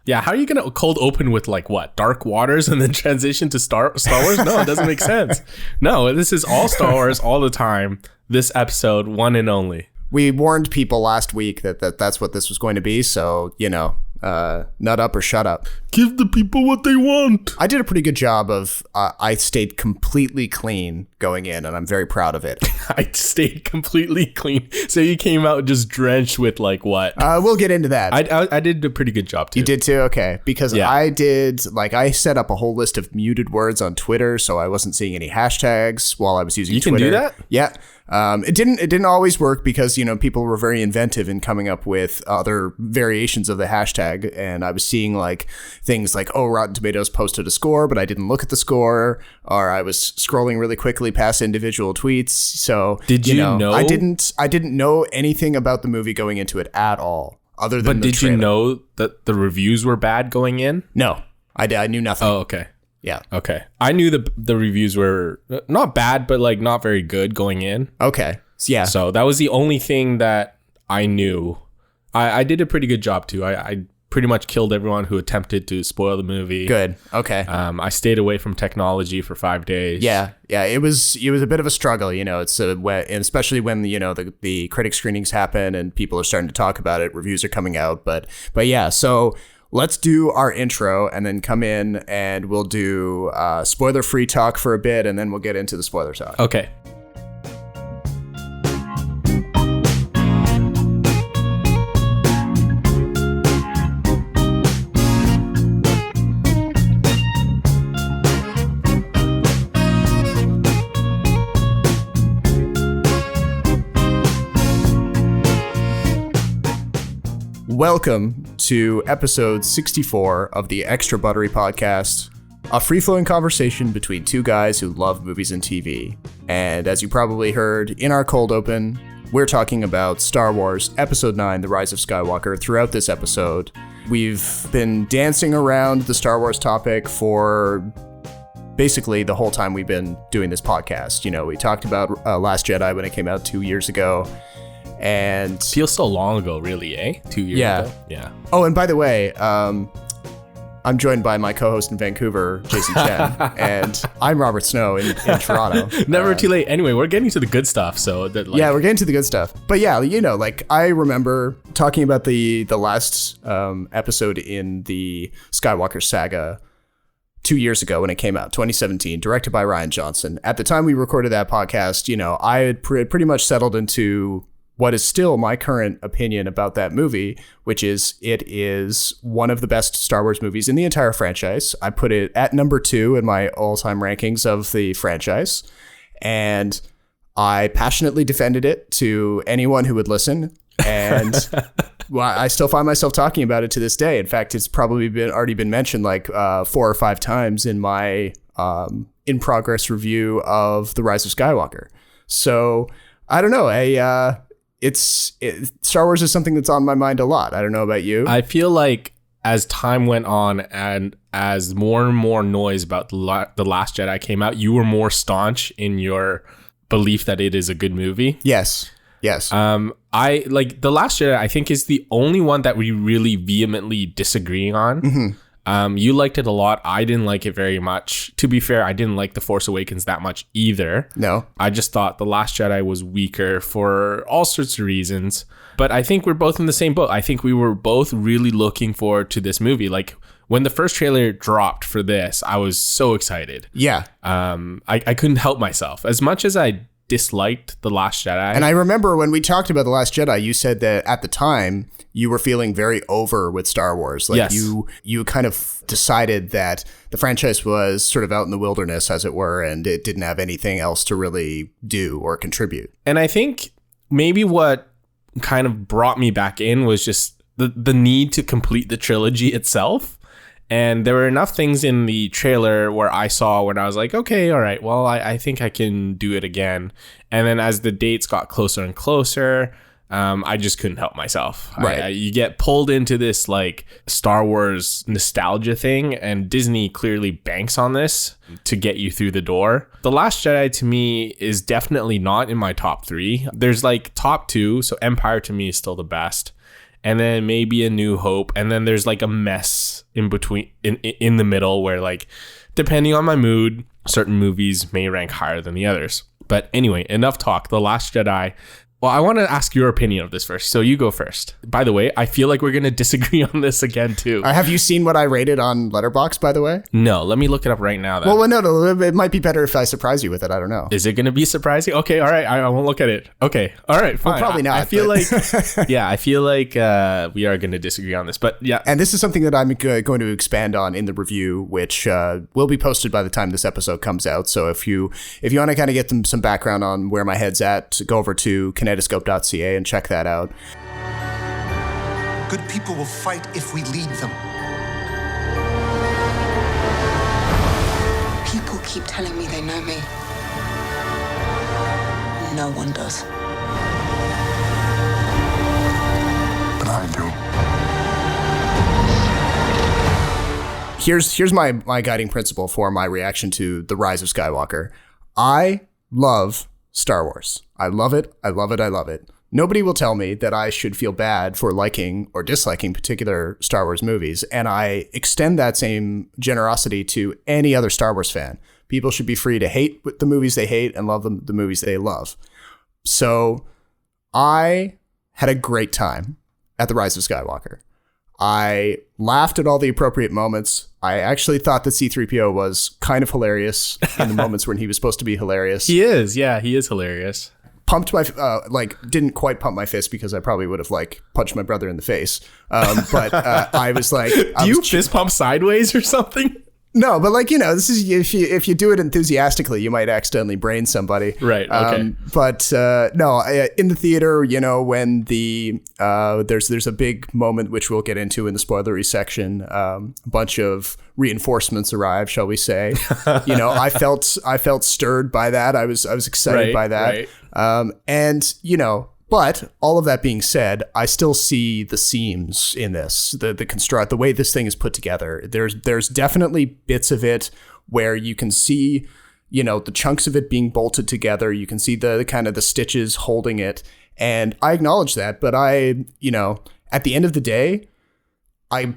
Yeah, how are you going to cold open with like what? Dark Waters and then transition to Star Wars? No, it doesn't make sense. No, this is all Star Wars all the time. This episode, one and only. We warned people last week that's what this was going to be. So, nut up or shut up. Give the people what they want. I did a pretty good job of, I stayed completely clean going in, and I'm very proud of it. I stayed completely clean. So you came out just drenched with like what? We'll get into that. I did a pretty good job too. You did too? Okay. Because I set up a whole list of muted words on Twitter, so I wasn't seeing any hashtags while I was using Twitter. You can do that? Yeah. It didn't always work because, people were very inventive in coming up with other variations of the hashtag. And I was seeing like things like, Rotten Tomatoes posted a score, but I didn't look at the score, or I was scrolling really quickly past individual tweets. So did you know? I didn't know anything about the movie going into it at all, other than the trailer. You know that the reviews were bad going in? No, I knew nothing. Oh, okay. Yeah. Okay. I knew the reviews were not bad, but like not very good going in. Okay. Yeah. So that was the only thing that I knew. I did a pretty good job too. I pretty much killed everyone who attempted to spoil the movie. Good. Okay. I stayed away from technology for 5 days. Yeah. Yeah. It was a bit of a struggle, and especially when, the critic screenings happen and people are starting to talk about it, reviews are coming out. But yeah, so let's do our intro and then come in and we'll do spoiler-free talk for a bit, and then we'll get into the spoiler talk. Okay. Welcome to episode 64 of the Extra Buttery Podcast, a free-flowing conversation between two guys who love movies and TV. And as you probably heard in our cold open, we're talking about Star Wars Episode 9, The Rise of Skywalker. Throughout this episode, we've been dancing around the Star Wars topic for basically the whole time we've been doing this podcast. We talked about Last Jedi when it came out 2 years ago. And feels so long ago, really, eh? 2 years ago. Yeah. Oh, and by the way, I'm joined by my co-host in Vancouver, Jason Chen, and I'm Robert Snow in Toronto. Never too late. Anyway, we're getting to the good stuff. So that, we're getting to the good stuff. But yeah, I remember talking about the last episode in the Skywalker saga 2 years ago when it came out, 2017, directed by Rian Johnson. At the time we recorded that podcast, I had pretty much settled into what is still my current opinion about that movie, which is it is one of the best Star Wars movies in the entire franchise. I put it at number 2 in my all-time rankings of the franchise, and I passionately defended it to anyone who would listen. And I still find myself talking about it to this day. In fact, it's probably already been mentioned like 4 or 5 times in my in-progress review of The Rise of Skywalker. So I don't know. Star Wars is something that's on my mind a lot. I don't know about you. I feel like as time went on and as more and more noise about The Last Jedi came out, you were more staunch in your belief that it is a good movie. Yes. I like The Last Jedi, I think, is the only one that we really vehemently disagreeing on. Mm-hmm. You liked it a lot. I didn't like it very much. To be fair, I didn't like The Force Awakens that much either. No. I just thought The Last Jedi was weaker for all sorts of reasons. But I think we're both in the same boat. I think we were both really looking forward to this movie. Like, when the first trailer dropped for this, I was so excited. Yeah. I couldn't help myself. As much as I disliked The Last Jedi. And I remember when we talked about The Last Jedi, you said that at the time you were feeling very over with Star Wars. Like yes. you kind of decided that the franchise was sort of out in the wilderness, as it were, and it didn't have anything else to really do or contribute. And I think maybe what kind of brought me back in was just the need to complete the trilogy itself. And there were enough things in the trailer where I saw when I was like, okay, all right, well, I think I can do it again. And then as the dates got closer and closer, I just couldn't help myself. Right. You get pulled into this like Star Wars nostalgia thing, and Disney clearly banks on this to get you through the door. The Last Jedi to me is definitely not in my top 3. There's like top 2. So Empire to me is still the best. And then maybe A New Hope. And then there's like a mess in between, in the middle, where like, depending on my mood, certain movies may rank higher than the others. But anyway, enough talk. The Last Jedi. Well, I want to ask your opinion of this first. So you go first. By the way, I feel like we're going to disagree on this again, too. Have you seen what I rated on Letterboxd, by the way? No, let me look it up right now. Then. Well, no, it might be better if I surprise you with it. I don't know. Is it going to be surprising? Okay, all right. I won't look at it. Okay, all right, fine. Well, probably not. I feel like, I feel like we are going to disagree on this. But yeah. And this is something that I'm going to expand on in the review, which will be posted by the time this episode comes out. So if you want to kind of get some background on where my head's at, go over to kinetoscope.ca and check that out. Good people will fight if we lead them. People keep telling me they know me. No one does. But I do. Here's my guiding principle for my reaction to The Rise of Skywalker. I love Star Wars. I love it. I love it. I love it. Nobody will tell me that I should feel bad for liking or disliking particular Star Wars movies, and I extend that same generosity to any other Star Wars fan. People should be free to hate the movies they hate and love the movies they love. So I had a great time at The Rise of Skywalker. I laughed at all the appropriate moments. I actually thought that C-3PO was kind of hilarious in the moments when he was supposed to be hilarious. He is. Yeah, he is hilarious. Pumped my didn't quite pump my fist because I probably would have punched my brother in the face. But I was like, do you fist pump sideways or something? No, but this is if you do it enthusiastically, you might accidentally brain somebody. Right. Okay. No, in the theater, when there's a big moment which we'll get into in the spoilery section. A bunch of reinforcements arrive, shall we say? I felt stirred by that. I was excited by that. Right. But all of that being said, I still see the seams in this, the way this thing is put together. There's definitely bits of it where you can see, the chunks of it being bolted together. You can see the kind of the stitches holding it. And I acknowledge that. But at the end of the day,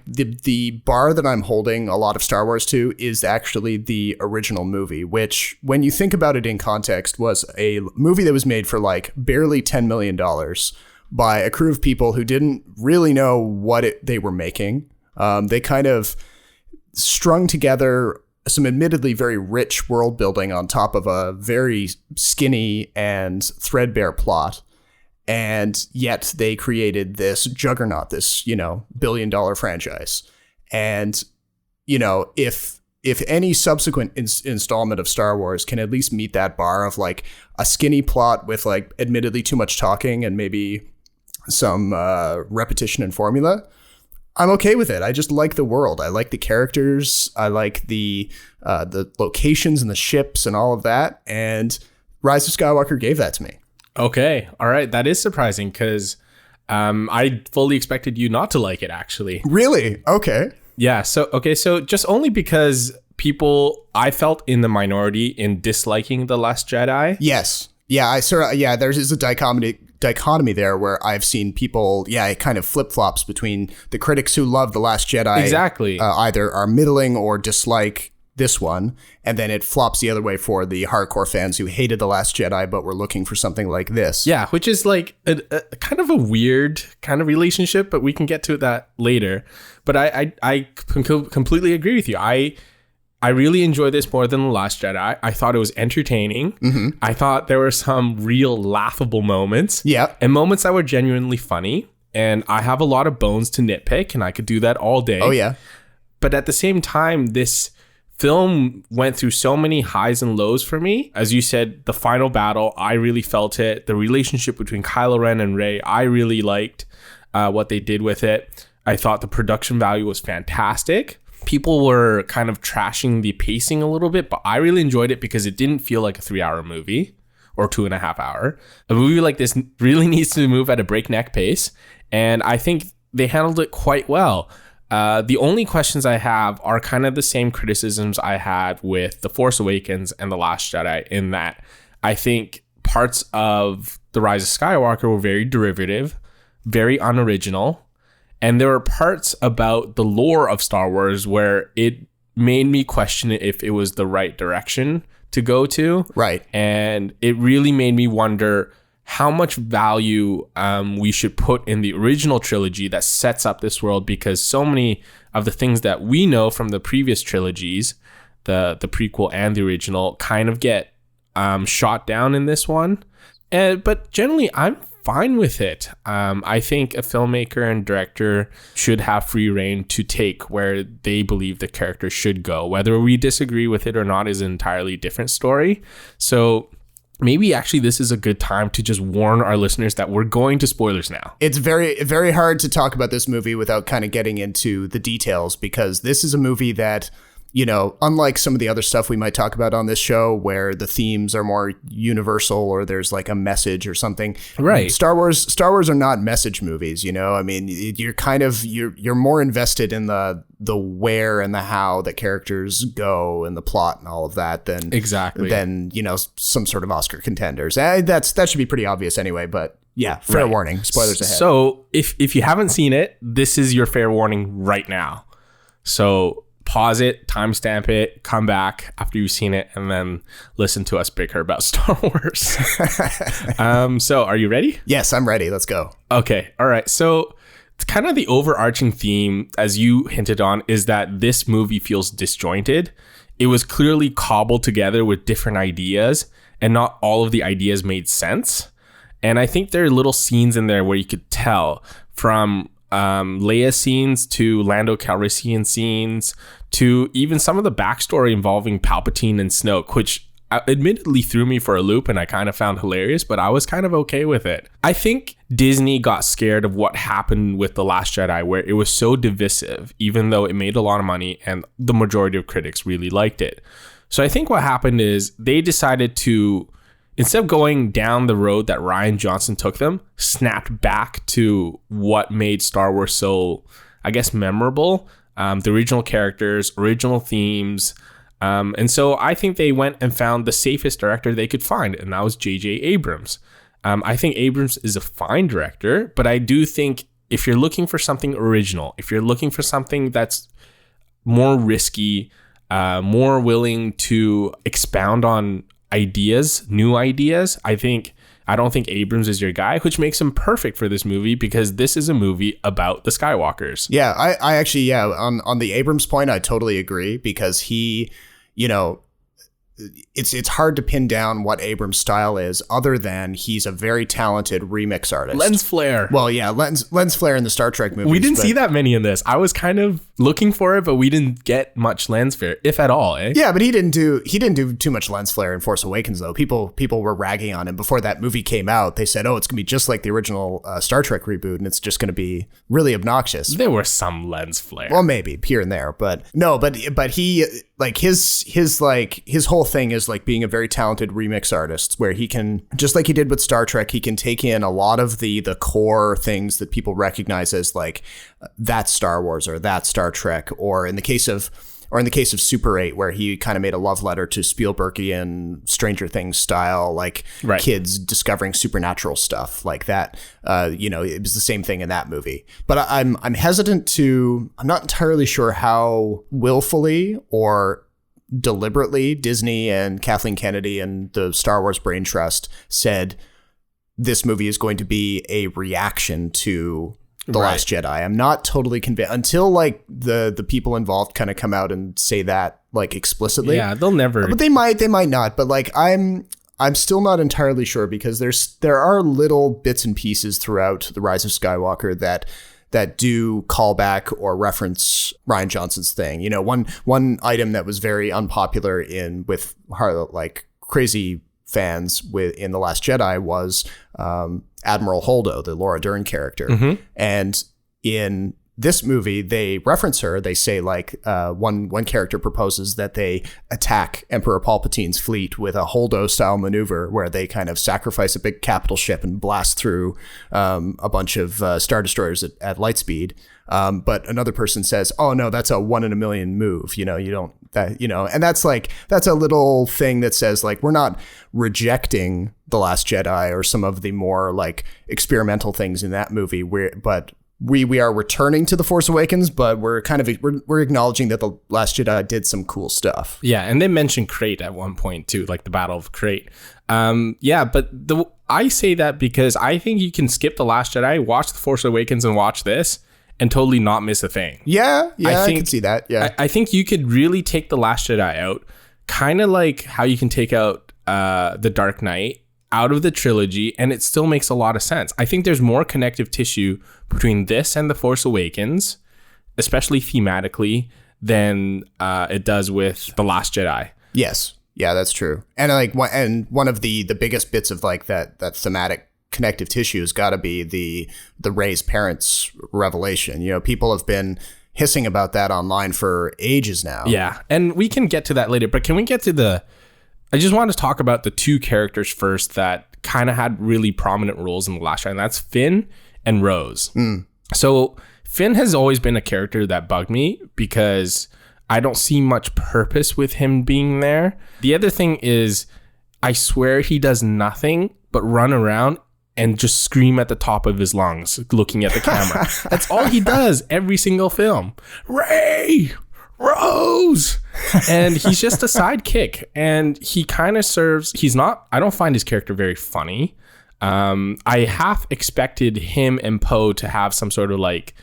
the bar that I'm holding a lot of Star Wars to is actually the original movie, which, when you think about it in context, was a movie that was made for barely $10 million by a crew of people who didn't really know what they were making. They kind of strung together some admittedly very rich world building on top of a very skinny and threadbare plot. And yet they created this juggernaut, this, billion-dollar franchise. And, if any subsequent installment of Star Wars can at least meet that bar of a skinny plot with admittedly too much talking and maybe some repetition and formula, I'm okay with it. I just like the world. I like the characters. I like the locations and the ships and all of that. And Rise of Skywalker gave that to me. Okay. All right. That is surprising because I fully expected you not to like it, actually. Really? Okay. Yeah. So just only because I felt in the minority in disliking The Last Jedi. Yes. Yeah. There's a dichotomy there where I've seen people, it kind of flip-flops between the critics who love The Last Jedi. Exactly. Either are middling or dislike this one, and then it flops the other way for the hardcore fans who hated The Last Jedi but were looking for something like this. Yeah, which is a kind of a weird kind of relationship, but we can get to that later. But I completely agree with you. I really enjoyed this more than The Last Jedi. I thought it was entertaining. Mm-hmm. I thought there were some real laughable moments. Yeah. And moments that were genuinely funny. And I have a lot of bones to nitpick, and I could do that all day. Oh, yeah. But at the same time, this film went through so many highs and lows for me. As you said, the final battle, I really felt it. The relationship between Kylo Ren and Rey, I really liked what they did with it. I thought the production value was fantastic. People were kind of trashing the pacing a little bit, but I really enjoyed it because it didn't feel like a 3-hour movie or 2.5 hour. A movie like this really needs to move at a breakneck pace, and I think they handled it quite well. The only questions I have are kind of the same criticisms I had with The Force Awakens and The Last Jedi, in that I think parts of The Rise of Skywalker were very derivative, very unoriginal, And there were parts about the lore of Star Wars where it made me question if it was the right direction to go to. Right. And it really made me wonder how much value we should put in the original trilogy that sets up this world, because so many of the things that we know from the previous trilogies, the prequel and the original, kind of get shot down in this one. But generally, I'm fine with it. I think a filmmaker and director should have free reign to take where they believe the character should go. Whether we disagree with it or not is an entirely different story. So maybe actually this is a good time to just warn our listeners that we're going to spoilers now. It's very, very hard to talk about this movie without kind of getting into the details, because this is a movie that, you know, unlike some of the other stuff we might talk about on this show where the themes are more universal or there's like a message or something. Right. Star Wars are not message movies, you know? I mean, you're more invested in the where and the how the characters go and the plot and all of that than you know, some sort of Oscar contenders. That should be pretty obvious anyway, but yeah, fair warning. Spoilers ahead. So if you haven't seen it, this is your fair warning right now. So pause it, timestamp it, come back after you've seen it, and then listen to us bicker about Star Wars. So are you ready? Yes, I'm ready. Let's go. Okay. All right. So it's kind of the overarching theme, as you hinted on, is that this movie feels disjointed. It was clearly cobbled together with different ideas, and not all of the ideas made sense. And I think there are little scenes in there where you could tell, from Leia scenes to Lando Calrissian scenes to even some of the backstory involving Palpatine and Snoke, which admittedly threw me for a loop and I kind of found hilarious, but I was kind of okay with it. I think Disney got scared of what happened with The Last Jedi, where it was so divisive, even though it made a lot of money and the majority of critics really liked it. So I think what happened is they decided to, instead of going down the road that Rian Johnson took them, snapped back to what made Star Wars so, I guess, memorable. The original characters, original themes. And so I think they went and found the safest director they could find, and that was J.J. Abrams. I think Abrams is a fine director, but I do think if you're looking for something original, if you're looking for something that's more risky, more willing to expound on ideas, new ideas, I don't think Abrams is your guy, which makes him perfect for this movie, because this is a movie about the Skywalkers. Yeah, I actually, on the Abrams point, I totally agree, because he, you know, it's hard to pin down what Abrams' style is, other than he's a very talented remix artist. Lens flare. Well, yeah, lens flare in the Star Trek movies. We didn't see that many in this. I was kind of looking for it, but we didn't get much lens flare, if at all. Yeah, but he didn't do too much lens flare in Force Awakens, though. People were ragging on him before that movie came out. They said, "Oh, it's gonna be just like the original Star Trek reboot, and it's just gonna be really obnoxious." There were some lens flare. Well, maybe here and there, but no, but he, like, his whole thing is like being a very talented remix artist, where he can, just like he did with Star Trek, he can take in a lot of the core things that people recognize as like that's Star Wars or that's Star Trek, or in the case of Super 8, where he kind of made a love letter to Spielbergian Stranger Things style, like kids discovering supernatural stuff like that. You know, it was the same thing in that movie. But I'm not entirely sure how willfully or deliberately Disney and Kathleen Kennedy and the Star Wars Brain Trust said this movie is going to be a reaction to The Last Jedi. I'm not totally convinced until like the people involved kind of come out and say that like explicitly. Yeah, they'll never. But they might not. But like I'm still not entirely sure, because there are little bits and pieces throughout The Rise of Skywalker that do call back or reference Rian Johnson's thing. You know, one item that was very unpopular with like crazy fans in The Last Jedi was Admiral Holdo, the Laura Dern character. Mm-hmm. And in this movie, they reference her. They say like one character proposes that they attack Emperor Palpatine's fleet with a Holdo style maneuver, where they kind of sacrifice a big capital ship and blast through a bunch of Star Destroyers at light speed. But another person says, "Oh no, that's a 1 in a million move." You know, you don't that, you know, and that's a little thing that says like, we're not rejecting The Last Jedi or some of the more like experimental things in that movie, but we are returning to The Force Awakens, but we're acknowledging that The Last Jedi did some cool stuff. Yeah, and they mentioned Crate at one point too, like the Battle of Crate. But I say that because I think you can skip The Last Jedi, watch The Force Awakens, and watch this, and totally not miss a thing. Yeah, I can see that. Yeah, I think you could really take The Last Jedi out, kind of like how you can take out The Dark Knight out of the trilogy, and it still makes a lot of sense. I think there's more connective tissue between this and The Force Awakens, especially thematically, than it does with The Last Jedi. Yes. Yeah, that's true. And one of the biggest bits of like that thematic connective tissue has got to be the Rey's parents' revelation. You know, people have been hissing about that online for ages now. Yeah, and we can get to that later, but can we get to I just want to talk about the two characters first that kind of had really prominent roles in The Last Jedi, and that's Finn and Rose. So Finn has always been a character that bugged me because I don't see much purpose with him being there. The other thing is, I swear he does nothing but run around and just scream at the top of his lungs, looking at the camera. That's all he does every single film. Rey! Rose! And he's just a sidekick. And he kind of I don't find his character very funny. I half expected him and Poe to have some sort of like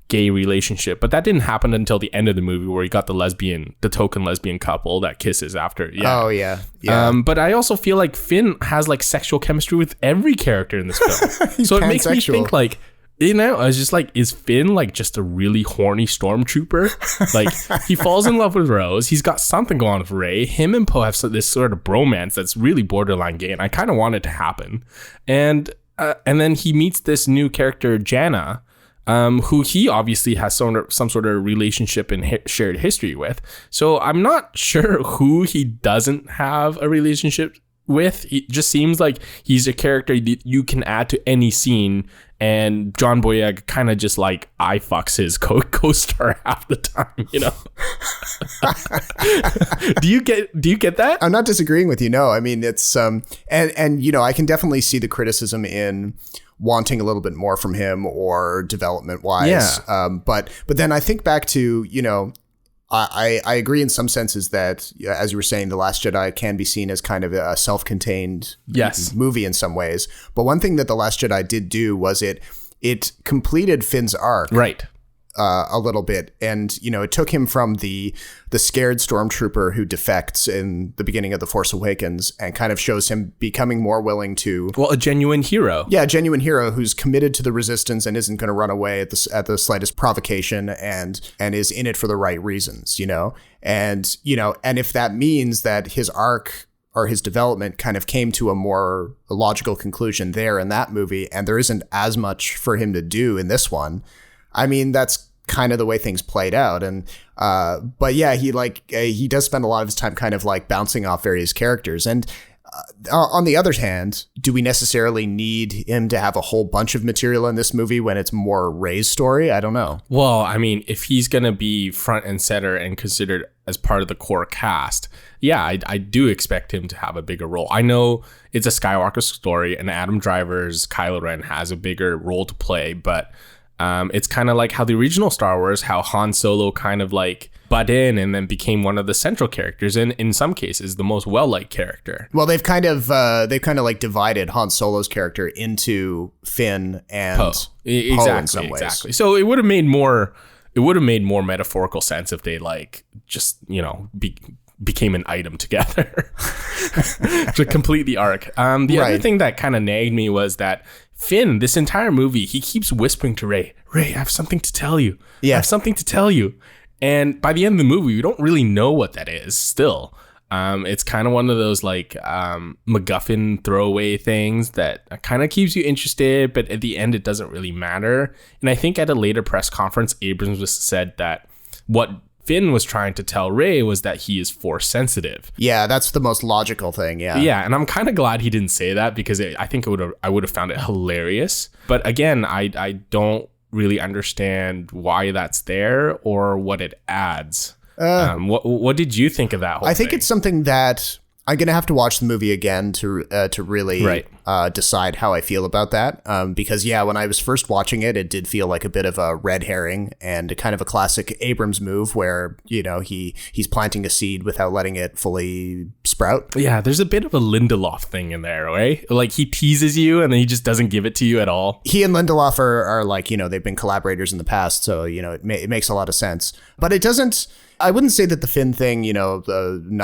gay relationship, but that didn't happen until the end of the movie where you got the token lesbian couple that kisses after. Yeah. Oh yeah. Yeah. But I also feel like Finn has like sexual chemistry with every character in this film. So it makes me think like, you know, I was just like, is Finn like just a really horny stormtrooper? Like he falls in love with Rose. He's got something going on with Rey. Him and Poe have this sort of bromance that's really borderline gay, and I kind of want it to happen. And then he meets this new character, Janna, who he obviously has some sort of relationship and shared history with. So I'm not sure who he doesn't have a relationship with. It just seems like he's a character that you can add to any scene, and John Boyega kind of just like eye fucks his co-star half the time, you know. Do you get that? I'm not disagreeing with you. No, I mean it's and you know, I can definitely see the criticism in wanting a little bit more from him or development wise. Yeah. But then I think back to, you know, I agree in some senses that, as you were saying, The Last Jedi can be seen as kind of a self-contained movie in some ways. But one thing that The Last Jedi did do was it completed Finn's arc. Right. A little bit, and you know, it took him from the scared stormtrooper who defects in the beginning of The Force Awakens and kind of shows him becoming more willing to, well, a genuine hero. Yeah, a genuine hero who's committed to the resistance and isn't going to run away at the slightest provocation, and is in it for the right reasons, you know. And you know, and if that means that his arc or his development kind of came to a more logical conclusion there in that movie, and there isn't as much for him to do in this one, I mean, that's kind of the way things played out. And but yeah, he does spend a lot of his time kind of like bouncing off various characters. And on the other hand, do we necessarily need him to have a whole bunch of material in this movie when it's more Rey's story? I don't know. Well, I mean, if he's going to be front and center and considered as part of the core cast, yeah, I do expect him to have a bigger role. I know it's a Skywalker story and Adam Driver's Kylo Ren has a bigger role to play, but it's kind of like how the original Star Wars, how Han Solo kind of like butt in and then became one of the central characters, and in some cases the most well-liked character. Well, they've kind of like divided Han Solo's character into Finn and Poe. Exactly, in some ways. Exactly. So it would have made more metaphorical sense if they like just, you know, became an item together to complete the arc. The other thing that kind of nagged me was that Finn, this entire movie, he keeps whispering to Rey, I have something to tell you. Yeah. I have something to tell you. And by the end of the movie, we don't really know what that is still. It's kind of one of those like MacGuffin throwaway things that kind of keeps you interested, but at the end, it doesn't really matter. And I think at a later press conference, Abrams said that what Finn was trying to tell Rey was that he is Force sensitive. Yeah, that's the most logical thing. Yeah. Yeah, and I'm kind of glad he didn't say that because I think I would have found it hilarious. But again, I don't really understand why that's there or what it adds. What did you think of that whole I think thing? it's something that I'm going to have to watch the movie again to really decide how I feel about that. Because, yeah, when I was first watching it, it did feel like a bit of a red herring and kind of a classic Abrams move where, you know, he's planting a seed without letting it fully sprout. Yeah, there's a bit of a Lindelof thing in there, right? Like he teases you and then he just doesn't give it to you at all. He and Lindelof are like, you know, they've been collaborators in the past. So, you know, it makes a lot of sense. But it doesn't, I wouldn't say that the Finn thing, you know,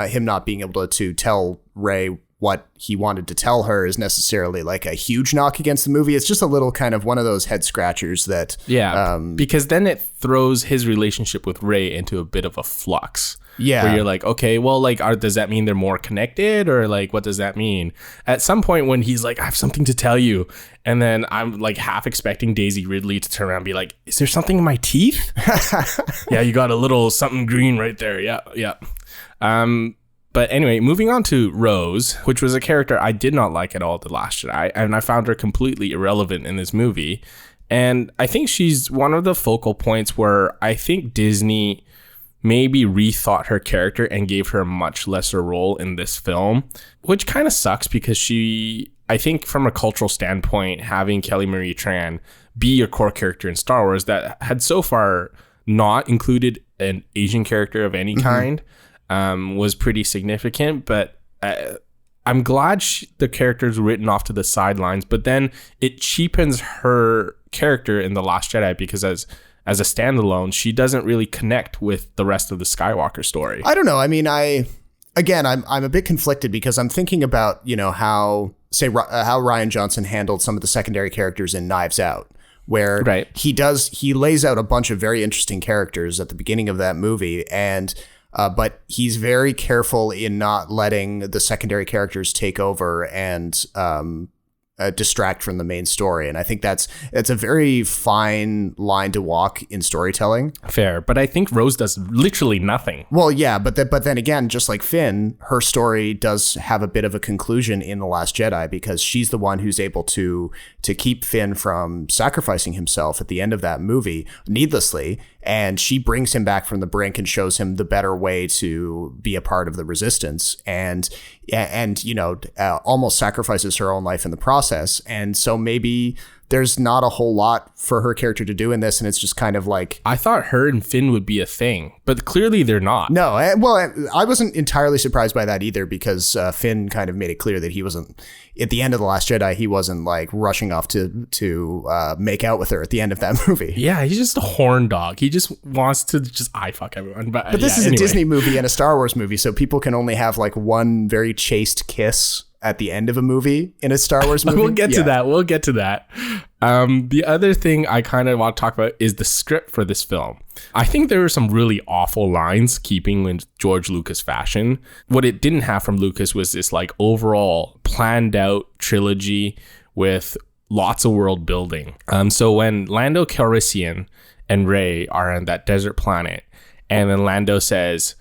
him not being able to tell Rey what he wanted to tell her is necessarily like a huge knock against the movie. It's just a little kind of one of those head scratchers that... Yeah, because then it throws his relationship with Rey into a bit of a flux. Yeah. Where you're like, okay, well, like, does that mean they're more connected? Or like, what does that mean? At some point when he's like, I have something to tell you. And then I'm like half expecting Daisy Ridley to turn around and be like, is there something in my teeth? Yeah, you got a little something green right there. Yeah. But anyway, moving on to Rose, which was a character I did not like at all The Last Jedi, and I found her completely irrelevant in this movie. And I think she's one of the focal points where I think Disney maybe rethought her character and gave her a much lesser role in this film, which kind of sucks because I think from a cultural standpoint, having Kelly Marie Tran be your core character in Star Wars that had so far not included an Asian character of any kind, was pretty significant, but I'm glad the character's written off to the sidelines, but then it cheapens her character in The Last Jedi because as a standalone, she doesn't really connect with the rest of the Skywalker story. I don't know. I mean, I'm a bit conflicted because I'm thinking about, you know, how Rian Johnson handled some of the secondary characters in Knives Out, where he lays out a bunch of very interesting characters at the beginning of that movie, and but he's very careful in not letting the secondary characters take over and distract from the main story. And I think that's a very fine line to walk in storytelling. Fair, but I think Rose does literally nothing. Well, yeah, but then again, just like Finn, her story does have a bit of a conclusion in The Last Jedi because she's the one who's able to keep Finn from sacrificing himself at the end of that movie needlessly. And she brings him back from the brink and shows him the better way to be a part of the resistance, and you know, almost sacrifices her own life in the process. And so maybe there's not a whole lot for her character to do in this, and it's just kind of like... I thought her and Finn would be a thing, but clearly they're not. No, well, I wasn't entirely surprised by that either, because Finn kind of made it clear that he wasn't... At the end of The Last Jedi, he wasn't like rushing off to make out with her at the end of that movie. Yeah, he's just a horn dog. He just wants to just eye fuck everyone. But this is a Disney movie and a Star Wars movie, so people can only have like one very chaste kiss at the end of a movie in a Star Wars movie. We'll get to that. The other thing I kind of want to talk about is the script for this film. I think there were some really awful lines keeping with George Lucas fashion. What it didn't have from Lucas was this like overall planned out trilogy with lots of world building. So when Lando Calrissian and Rey are on that desert planet, and then Lando says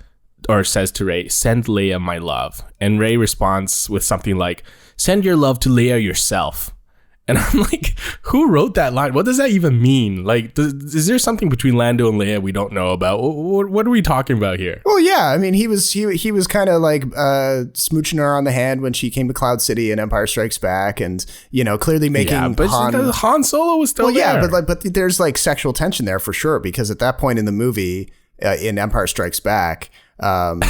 to Rey, "Send Leia my love." And Rey responds with something like, "Send your love to Leia yourself." And I'm like, who wrote that line? What does that even mean? Like, is there something between Lando and Leia we don't know about? What are we talking about here? Well, yeah, I mean, he was kind of like smooching her on the hand when she came to Cloud City in Empire Strikes Back, and you know, clearly making but Han Solo was still there. Yeah, but there's like sexual tension there for sure, because at that point in the movie, in Empire Strikes Back, Han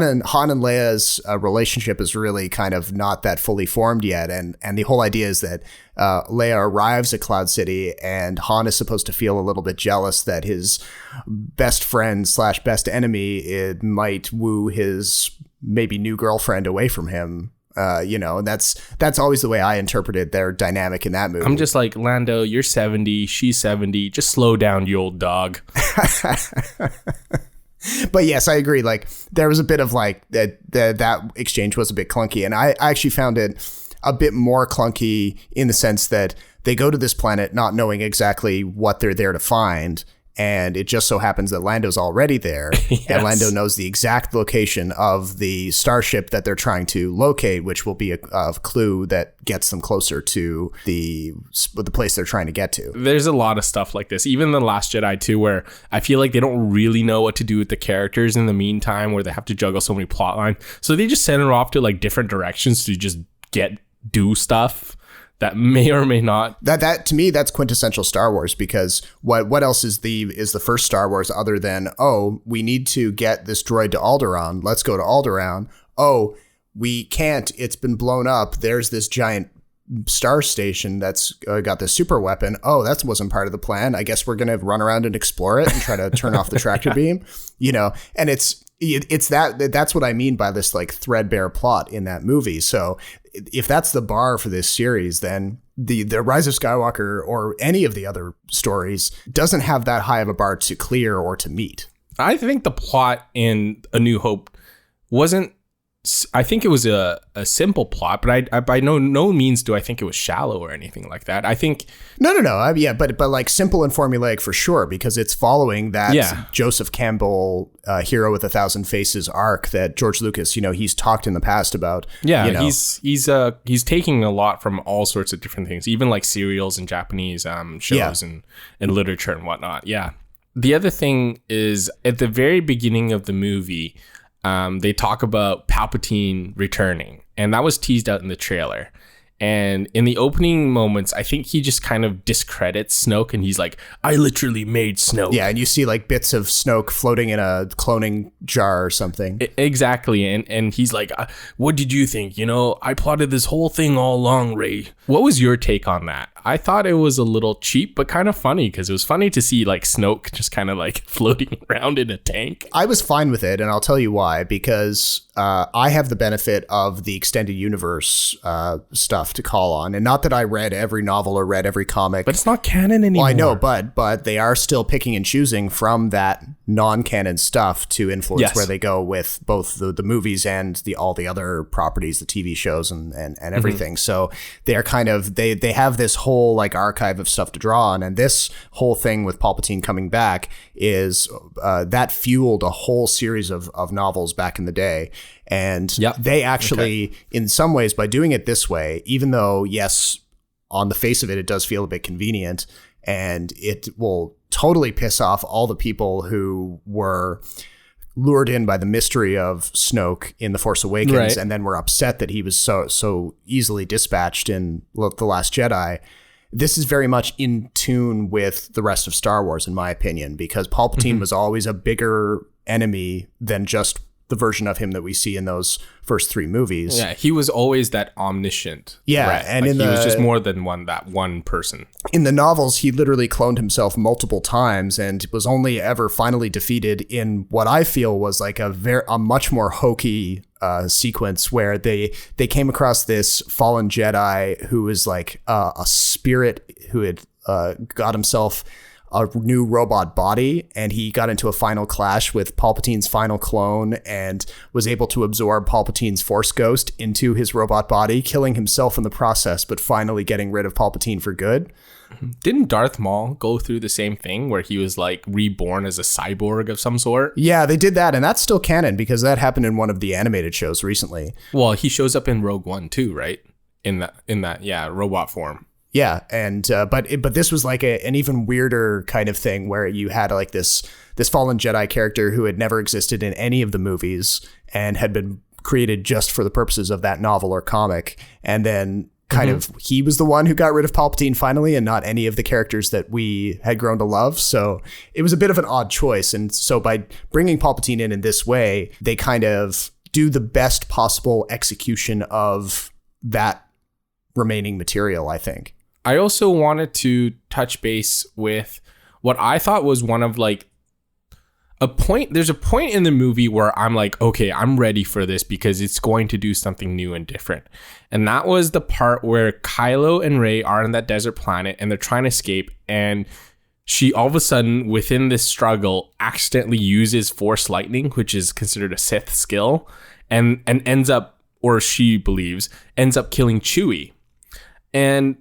and Leia's relationship is really kind of not that fully formed yet, and the whole idea is that Leia arrives at Cloud City, and Han is supposed to feel a little bit jealous that his best friend / best enemy might woo his maybe new girlfriend away from him. You know, that's always the way I interpreted their dynamic in that movie. I'm just like, Lando, you're 70, she's 70. Just slow down, you old dog. But yes, I agree. Like, there was a bit of like that exchange was a bit clunky, and I actually found it a bit more clunky in the sense that they go to this planet not knowing exactly what they're there to find. And it just so happens that Lando's already there. Yes. And Lando knows the exact location of the starship that they're trying to locate, which will be a clue that gets them closer to the place they're trying to get to. There's a lot of stuff like this, even The Last Jedi too, where I feel like they don't really know what to do with the characters in the meantime, where they have to juggle so many plot lines. So they just send her off to like different directions to just get do stuff that may or may not. That to me, that's quintessential Star Wars, because what else is the first Star Wars other than, oh, we need to get this droid to Alderaan. Let's go to Alderaan. Oh, we can't. It's been blown up. There's this giant star station that's got this super weapon. Oh, that wasn't part of the plan. I guess we're going to run around and explore it and try to turn off the tractor beam, and it's that's what I mean by this like threadbare plot in that movie. So if that's the bar for this series, then the Rise of Skywalker or any of the other stories doesn't have that high of a bar to clear or to meet. I think the plot in A New Hope wasn't. I think it was a simple plot, but I by no means do I think it was shallow or anything like that. I think no. But like simple and formulaic for sure, because it's following that Joseph Campbell Hero with 1,000 Faces arc that George Lucas, he's talked in the past about. Yeah, he's taking a lot from all sorts of different things, even like serials and Japanese shows and literature and whatnot. Yeah. The other thing is at the very beginning of the movie, they talk about Palpatine returning, and that was teased out in the trailer. And in the opening moments, I think he just kind of discredits Snoke, and he's like, I literally made Snoke. Yeah, and you see like bits of Snoke floating in a cloning jar or something. Exactly. And he's like, what did you think? I plotted this whole thing all along, Rey. What was your take on that? I thought it was a little cheap, but kind of funny, because it was funny to see like Snoke just kind of like floating around in a tank. I was fine with it, and I'll tell you why, because I have the benefit of the extended universe stuff to call on, and not that I read every novel or read every comic, but it's not canon anymore. Well, I know, but they are still picking and choosing from that non-canon stuff to influence where they go with both the movies and all the other properties, the TV shows and everything. So they're kind of they have this whole like archive of stuff to draw on, and this whole thing with Palpatine coming back is that fueled a whole series of novels back in the day. And they actually, in some ways, by doing it this way, even though, yes, on the face of it, it does feel a bit convenient, and it will totally piss off all the people who were lured in by the mystery of Snoke in The Force Awakens, and then were upset that he was so easily dispatched in The Last Jedi. This is very much in tune with the rest of Star Wars, in my opinion, because Palpatine was always a bigger enemy than just the version of him that we see in those first three movies. Yeah, he was always that omniscient. Yeah, threat. And he was just more than that one person. In the novels, he literally cloned himself multiple times and was only ever finally defeated in what I feel was like a much more hokey sequence where they came across this fallen Jedi who was like a spirit who had got himself a new robot body, and he got into a final clash with Palpatine's final clone and was able to absorb Palpatine's Force Ghost into his robot body, killing himself in the process, but finally getting rid of Palpatine for good. Didn't Darth Maul go through the same thing where he was like reborn as a cyborg of some sort? Yeah, they did that, and that's still canon because that happened in one of the animated shows recently. Well, he shows up in Rogue One too, right? In that robot form. Yeah, and but this was like an even weirder kind of thing where you had like this fallen Jedi character who had never existed in any of the movies and had been created just for the purposes of that novel or comic, and then kind of he was the one who got rid of Palpatine finally, and not any of the characters that we had grown to love. So it was a bit of an odd choice, and so by bringing Palpatine in this way, they kind of do the best possible execution of that remaining material, I think. I also wanted to touch base with what I thought was one of like a point. There's a point in the movie where I'm like, okay, I'm ready for this because it's going to do something new and different. And that was the part where Kylo and Rey are on that desert planet and they're trying to escape. And she all of a sudden, within this struggle, accidentally uses Force Lightning, which is considered a Sith skill, and ends up, or she believes, ends up killing Chewie. And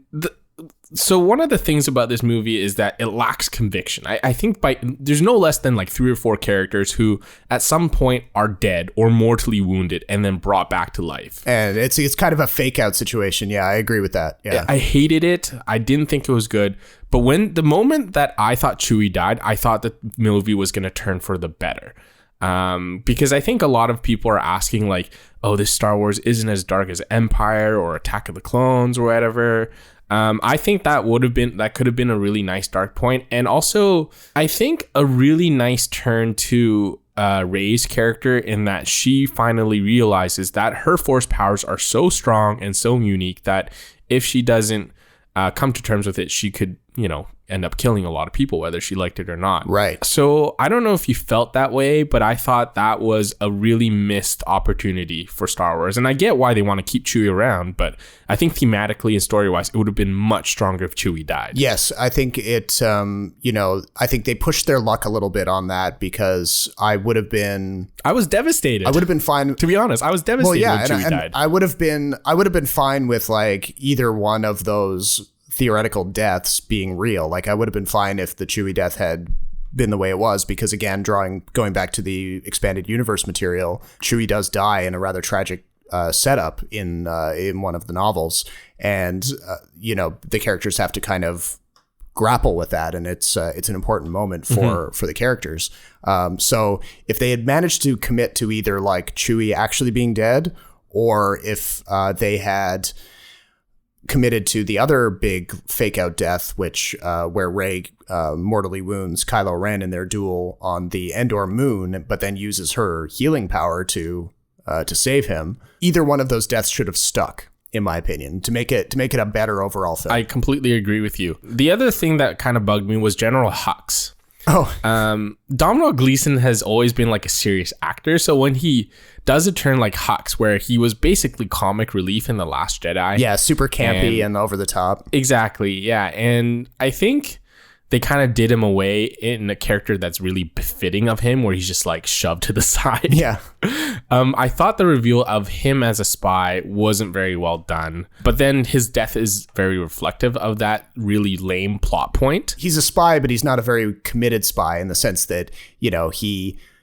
so one of the things about this movie is that it lacks conviction. I think there's no less than like 3 or 4 characters who at some point are dead or mortally wounded and then brought back to life. And it's kind of a fake out situation. Yeah, I agree with that. Yeah, I hated it. I didn't think it was good. But when the moment that I thought Chewie died, I thought that the movie was going to turn for the better. Because I think a lot of people are asking like, oh, this Star Wars isn't as dark as Empire or Attack of the Clones or whatever. I think that could have been a really nice dark point. And also, I think a really nice turn to Rey's character in that she finally realizes that her Force powers are so strong and so unique that if she doesn't come to terms with it, she could, end up killing a lot of people, whether she liked it or not. Right. So I don't know if you felt that way, but I thought that was a really missed opportunity for Star Wars. And I get why they want to keep Chewie around, but I think thematically and story-wise, it would have been much stronger if Chewie died. Yes, I think I think they pushed their luck a little bit on that because I was devastated. I would have been fine. To be honest, I was devastated when Chewie died. I would have been fine with like either one of those theoretical deaths being real. Like I would have been fine if the Chewie death had been the way it was, because again, going back to the expanded universe material, Chewie does die in a rather tragic setup in one of the novels, and the characters have to kind of grapple with that, and it's an important moment for the characters. So if they had managed to commit to either like Chewie actually being dead, or if they had committed to the other big fake out death, which where Rey mortally wounds Kylo Ren in their duel on the Endor moon, but then uses her healing power to save him. Either one of those deaths should have stuck, in my opinion, to make it a better overall film. I completely agree with you. The other thing that kind of bugged me was General Hux. Domhnall Gleeson has always been like a serious actor, so when he does a turn like Hux, where he was basically comic relief in The Last Jedi, super campy and over the top, exactly, and I think they kind of did him away in a character that's really befitting of him, where he's just like shoved to the side. I thought the reveal of him as a spy wasn't very well done, but then his death is very reflective of that really lame plot point. He's a spy, but he's not a very committed spy in the sense that,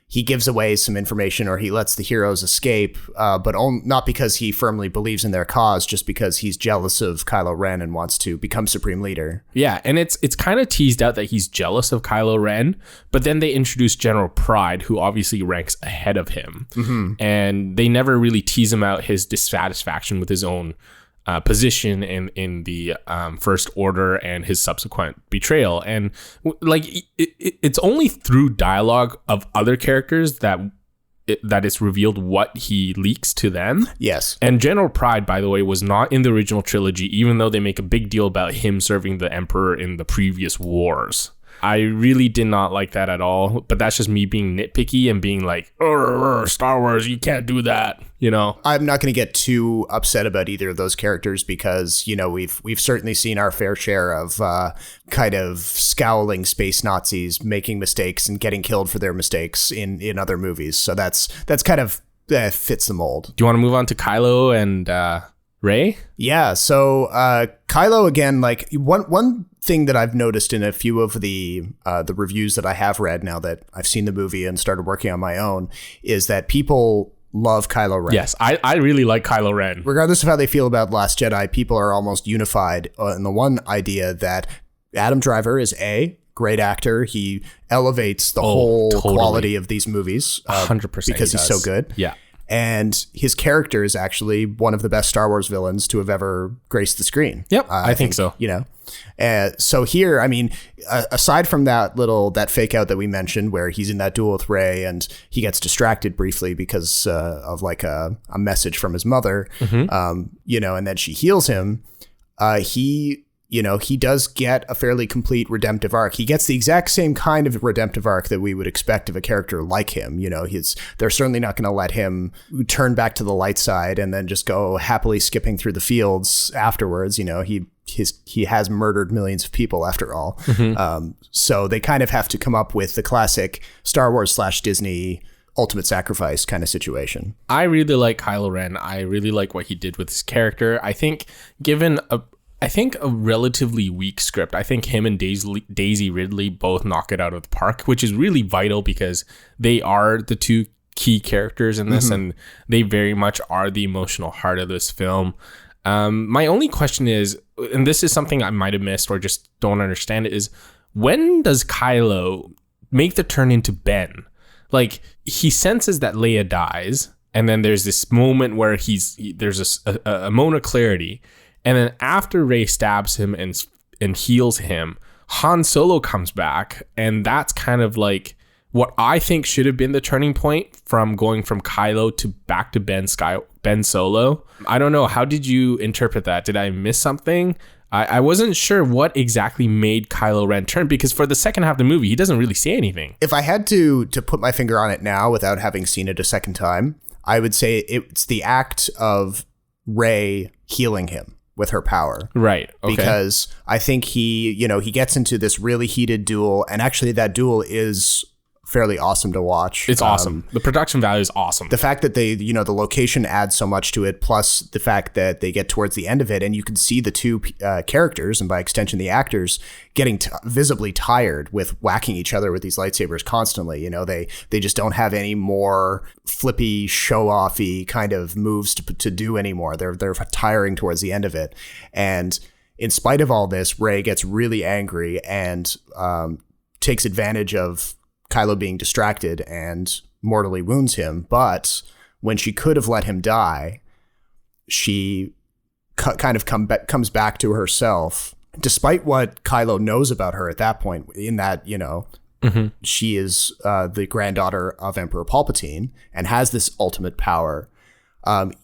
he gives away some information or he lets the heroes escape, but not because he firmly believes in their cause, just because he's jealous of Kylo Ren and wants to become Supreme Leader. Yeah, and it's kind of teased out that he's jealous of Kylo Ren, but then they introduce General Pride, who obviously ranks ahead of him. And they never really tease him out his dissatisfaction with his own position in the First Order and his subsequent betrayal. And it's only through dialogue of other characters that it's revealed what he leaks to them. Yes. And General Pride, by the way, was not in the original trilogy, even though they make a big deal about him serving the Emperor in the previous wars. I really did not like that at all, but that's just me being nitpicky and being like, Star Wars, you can't do that, I'm not going to get too upset about either of those characters because, we've certainly seen our fair share of kind of scowling space Nazis making mistakes and getting killed for their mistakes in other movies. So that's kind of fits the mold. Do you want to move on to Kylo and Rey? Yeah, so Kylo, again, like one thing that I've noticed in a few of the reviews that I have read now that I've seen the movie and started working on my own is that people love Kylo Ren. Yes, I really like Kylo Ren. Regardless of how they feel about Last Jedi, people are almost unified in the one idea that Adam Driver is a great actor. He elevates the whole quality of these movies 100% because he's so good. Yeah. And his character is actually one of the best Star Wars villains to have ever graced the screen. Yep, I think so. So here, I mean, aside from that fake out that we mentioned where he's in that duel with Rey and he gets distracted briefly because of like a message from his mother, and then she heals him, he does get a fairly complete redemptive arc. He gets the exact same kind of redemptive arc that we would expect of a character like him. They're certainly not going to let him turn back to the light side and then just go happily skipping through the fields afterwards. He has murdered millions of people after all. So they kind of have to come up with the classic Star Wars / Disney ultimate sacrifice kind of situation. I really like Kylo Ren. I really like what he did with his character. I think given a relatively weak script, I think him and Daisy Ridley both knock it out of the park, which is really vital because they are the two key characters in this and they very much are the emotional heart of this film. My only question is, and this is something I might have missed or just don't understand it, is when does Kylo make the turn into Ben? like he senses that Leia dies, and then there's this moment where there's a moment of clarity, and then after Rey stabs him and heals him, Han Solo comes back, and that's kind of like what I think should have been the turning point from going from Kylo to back to Ben Solo. I don't know. How did you interpret that? Did I miss something? I wasn't sure what exactly made Kylo Ren turn, because for the second half of the movie, he doesn't really say anything. If I had to put my finger on it now without having seen it a second time, I would say it's the act of Rey healing him with her power. Right. Okay. Because I think he gets into this really heated duel, and actually that duel is fairly awesome to watch. It's awesome. The production value is awesome. The fact that they, the location adds so much to it, plus the fact that they get towards the end of it and you can see the two characters, and by extension the actors, getting visibly tired with whacking each other with these lightsabers constantly. They just don't have any more flippy, show-offy kind of moves to do anymore. They're tiring towards the end of it. And in spite of all this, Rey gets really angry and takes advantage of Kylo being distracted and mortally wounds him. But when she could have let him die, she kind of comes back to herself, despite what Kylo knows about her at that point, in that, she is the granddaughter of Emperor Palpatine and has this ultimate power.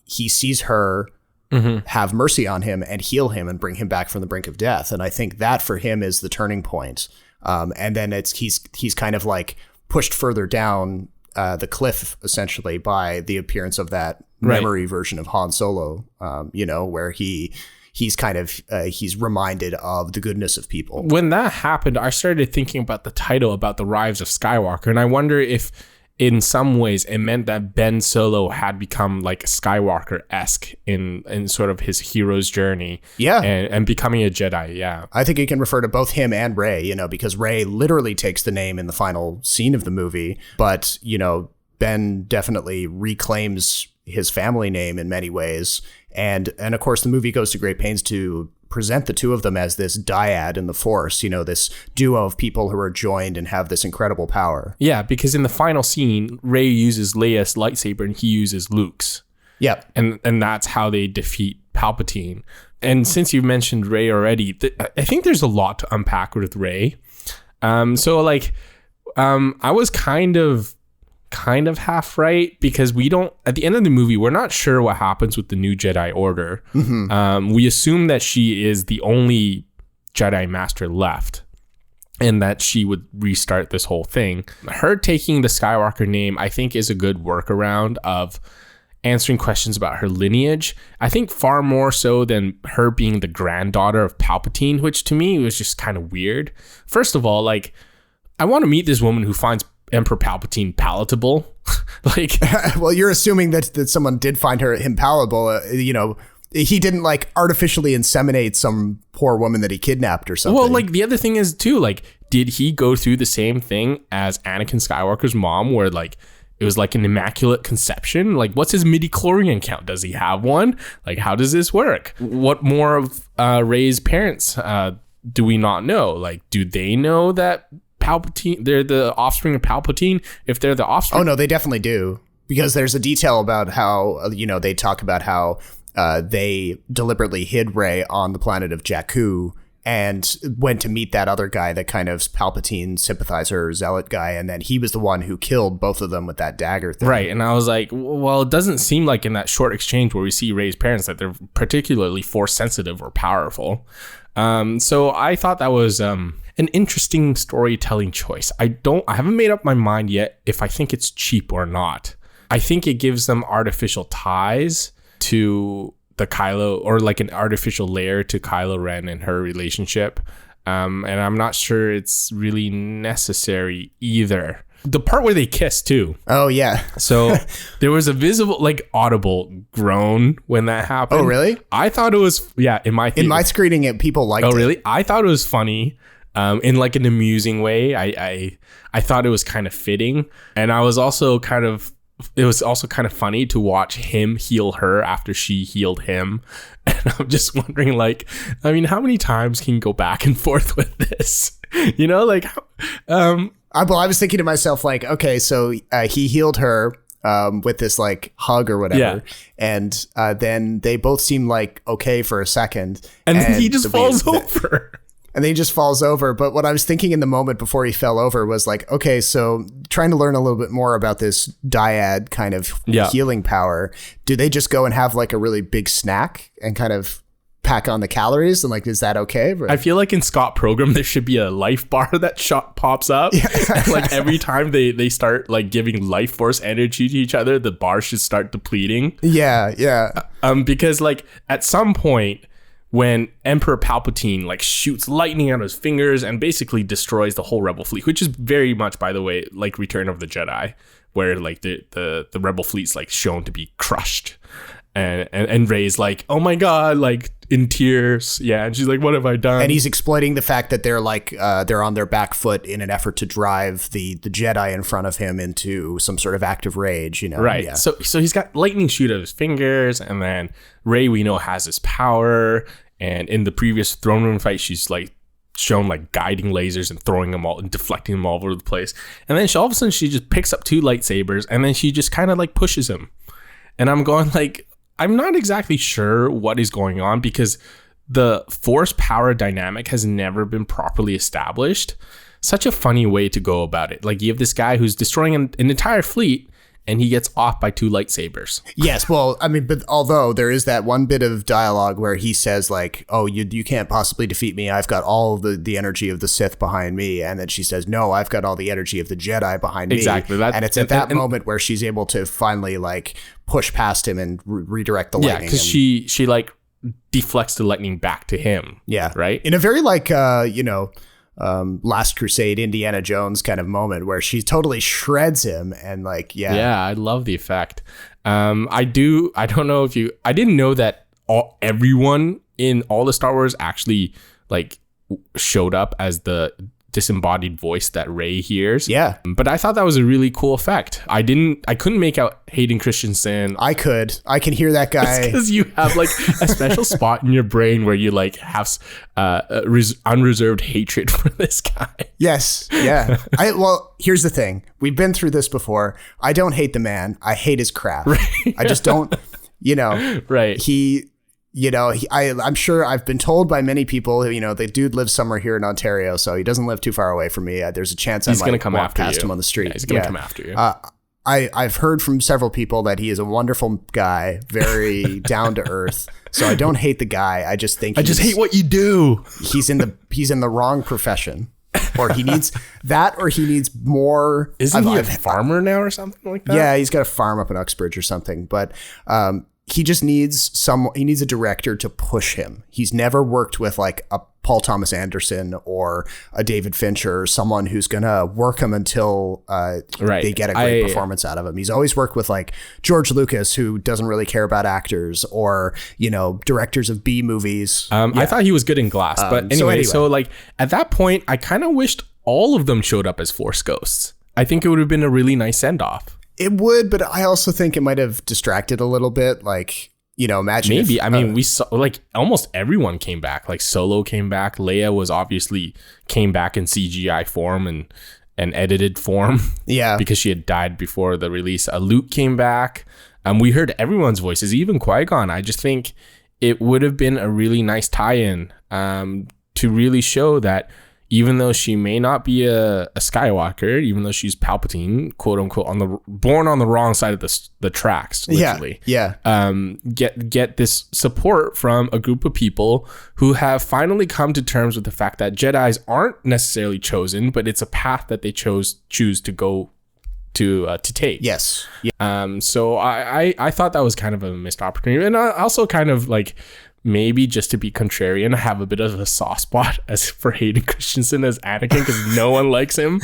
He sees her have mercy on him and heal him and bring him back from the brink of death. And I think that for him is the turning point. And then he's kind of like pushed further down the cliff, essentially, by the appearance of that memory version of Han Solo, where he's kind of he's reminded of the goodness of people. When that happened, I started thinking about the title, about the Rise of Skywalker, and I wonder if in some ways it meant that Ben Solo had become like Skywalker-esque in sort of his hero's journey. Yeah. And becoming a Jedi. Yeah. I think it can refer to both him and Rey, because Rey literally takes the name in the final scene of the movie. But, Ben definitely reclaims his family name in many ways. And of course, the movie goes to great pains to present the two of them as this dyad in the Force, this duo of people who are joined and have this incredible power. Yeah, because in the final scene, Rey uses Leia's lightsaber and he uses Luke's. Yeah. And that's how they defeat Palpatine. And since you've mentioned Rey already, I think there's a lot to unpack with Rey. I was kind of half right, because we don't, at the end of the movie, we're not sure what happens with the new Jedi Order. We assume that she is the only Jedi Master left and that she would restart this whole thing. Her taking the Skywalker name, I think, is a good workaround of answering questions about her lineage. I think far more so than her being the granddaughter of Palpatine, which to me was just kind of weird. First of all, I want to meet this woman who finds Emperor Palpatine palatable. Well, you're assuming that someone did find him palatable. He didn't artificially inseminate some poor woman that he kidnapped or something. Well, the other thing is too, did he go through the same thing as Anakin Skywalker's mom, where it was an immaculate conception? What's his midi-chlorian count? Does he have one? How does this work? What more of Rey's parents do we not know? Do they know that Palpatine, they're the offspring of Palpatine? If they're the offspring, oh no, they definitely do, because there's a detail about how they talk about how they deliberately hid Rey on the planet of Jakku and went to meet that other guy, that kind of Palpatine sympathizer zealot guy, and then he was the one who killed both of them with that dagger thing. Right. And I was like, well, it doesn't seem like in that short exchange where we see Rey's parents that they're particularly force sensitive or powerful. So I thought that was an interesting storytelling choice. I haven't made up my mind yet if I think it's cheap or not. I think it gives them artificial ties to the Kylo, or an artificial layer to Kylo Ren and her relationship. And I'm not sure it's really necessary either. The part where they kiss too. Oh yeah. So there was a visible audible groan when that happened. Oh really? I thought it was, in my theater. In my screening, people liked it. Oh really? I thought it was funny. In an amusing way. I thought it was kind of fitting, and I was also kind of it was also kind of funny to watch him heal her after she healed him. And I'm just wondering, like, I mean, how many times can you go back and forth with this? You know, like, well, I was thinking to myself, like, okay, so he healed her with this like hug or whatever, and then they both seem like okay for a second, and then he just falls over. And then he just falls over. But what I was thinking in the moment before he fell over was like, okay, so trying to learn a little bit more about this dyad kind of healing power. Do they just go and have like a really big snack and kind of pack on the calories? And like, is that okay? I feel like in Scott Pilgrim, there should be a life bar that pops up. And like every time they start like giving life force energy to each other, the bar should start depleting. Yeah. Because like at some point, when Emperor Palpatine like shoots lightning out of his fingers and basically destroys the whole Rebel fleet, which is very much, by the way, like Return of the Jedi, where like the Rebel fleet's like shown to be crushed, and Rey's like, oh my god, like in tears, and she's like, what have I done? And he's exploiting the fact that they're like they're on their back foot in an effort to drive the Jedi in front of him into some sort of act of rage, you know? Right. Yeah. So he's got lightning shoot out of his fingers, and then Rey, we know, has his power. And in the previous throne room fight, she's like shown like guiding lasers and throwing them all and deflecting them all over the place. And then all of a sudden she just picks up 2 lightsabers, and then she just kind of like pushes him. And I'm going like, I'm not exactly sure what is going on, because the force power dynamic has never been properly established. Such a funny way to go about it. Like, you have this guy who's destroying an entire fleet, and he gets off by 2 lightsabers. Yes, well, I mean, but although there is that one bit of dialogue where he says like, oh, you can't possibly defeat me. I've got all the energy of the Sith behind me. And then she says, no, I've got all the energy of the Jedi behind me. Exactly. And it's at that moment where she's able to finally like push past him and redirect the lightning. Yeah, because she like deflects the lightning back to him. Yeah. Right? In a very like, Last Crusade, Indiana Jones kind of moment where she totally shreds him and like, I love the effect. I don't know if I didn't know that everyone in all the Star Wars actually like showed up as the disembodied voice that Rey hears. Yeah. But I thought that was a really cool effect. I couldn't make out Hayden Christensen. I can hear that guy. Because you have like a special spot in your brain where you like have unreserved hatred for this guy. Yes. Yeah. Well, here's the thing. We've been through this before. I don't hate the man. I hate his craft. Right. I just don't, right. I'm sure I've been told by many people, the dude lives somewhere here in Ontario, so he doesn't live too far away from me. There's a chance he's I might come walk past you. him on the street. Yeah, he's going to come after you. I've heard from several people that he is a wonderful guy, very down to earth. So I don't hate the guy. I just think I just hate what you do. He's in the wrong profession. Or he needs that, or he needs more. Isn't he a farmer now or something like that? Yeah, he's got a farm up in Uxbridge or something. But he just needs he needs a director to push him. He's never worked with like a Paul Thomas Anderson or a David Fincher or someone who's going to work him until they get a great performance out of him. He's always worked with like George Lucas, who doesn't really care about actors, or, directors of B movies. I thought he was good in Glass, but anyway, so like at that point, I kind of wished all of them showed up as Force ghosts. I think it would have been a really nice send off. It would, but I also think it might have distracted a little bit. Like, imagine maybe. We saw like almost everyone came back. Like Solo came back. Leia came back in CGI form and edited form. Yeah, because she had died before the release. Luke came back. We heard everyone's voices, even Qui-Gon. I just think it would have been a really nice tie-in to really show that even though she may not be a Skywalker, even though she's Palpatine, quote unquote, born on the wrong side of the tracks, literally. Yeah. Get this support from a group of people who have finally come to terms with the fact that Jedis aren't necessarily chosen, but it's a path that they choose to go to take. Yes. Yeah. So I thought that was kind of a missed opportunity, and I also kind of like, maybe just to be contrarian, I have a bit of a soft spot for Hayden Christensen as Anakin because no one likes him.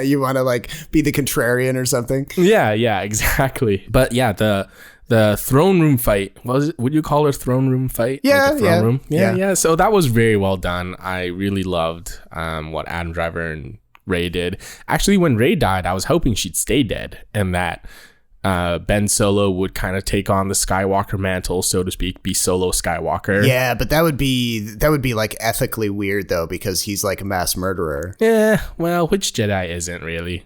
You want to like be the contrarian or something? Yeah, exactly. But yeah, the throne room fight, would you call it a throne room fight? Yeah, like throne room? Yeah. So that was very well done. I really loved what Adam Driver and Rey did. Actually, when Rey died, I was hoping she'd stay dead and that Ben Solo would kind of take on the Skywalker mantle, so to speak, be Solo Skywalker. Yeah, but that would be like ethically weird though, because he's like a mass murderer. Yeah, well, which Jedi isn't really?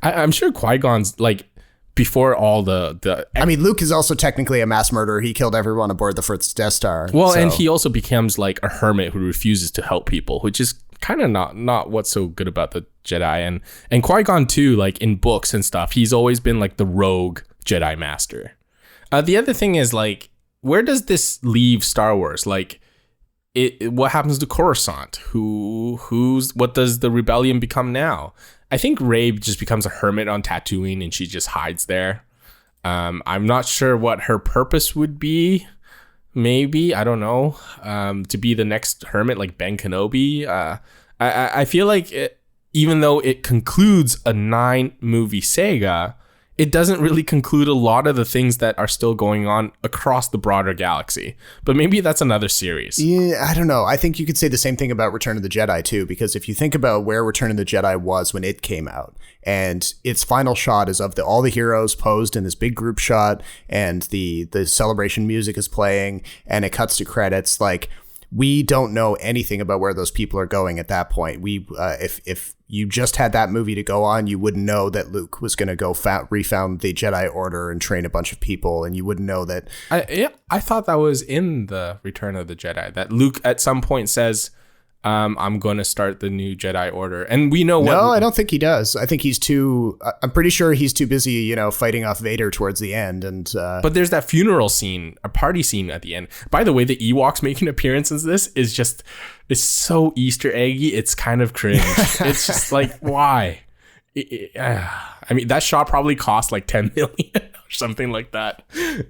I'm sure Qui-Gon's like before all the. I mean, Luke is also technically a mass murderer. He killed everyone aboard the first Death Star. Well, so. and he also becomes like a hermit who refuses to help people, which is kind of not what's so good about the Jedi. And Qui-Gon too, like in books and stuff, he's always been like the rogue Jedi master. The other thing is like, where does this leave Star Wars? Like, what happens to Coruscant? What does the rebellion become now? I think Rey just becomes a hermit on Tatooine and she just hides there. I'm not sure what her purpose would be. Maybe, I don't know, to be the next hermit like Ben Kenobi. I feel like even though it concludes a 9-movie saga, it doesn't really conclude a lot of the things that are still going on across the broader galaxy. But maybe that's another series. Yeah, I don't know. I think you could say the same thing about Return of the Jedi too, because if you think about where Return of the Jedi was when it came out, and its final shot is of all the heroes posed in this big group shot, and the celebration music is playing, and it cuts to credits, like, we don't know anything about where those people are going at that point. If you just had that movie to go on, you wouldn't know that Luke was going to go refound the Jedi Order and train a bunch of people, and you wouldn't know that. I thought that was in the Return of the Jedi, that Luke at some point says, I'm going to start the new Jedi Order. And we know No, I don't think he does. I think I'm pretty sure he's too busy, fighting off Vader towards the end. And But there's that funeral scene, a party scene at the end. By the way, the Ewoks making appearances in this is so Easter eggy. It's kind of cringe. It's just like, why? I mean, that shot probably cost like 10 million or something like that.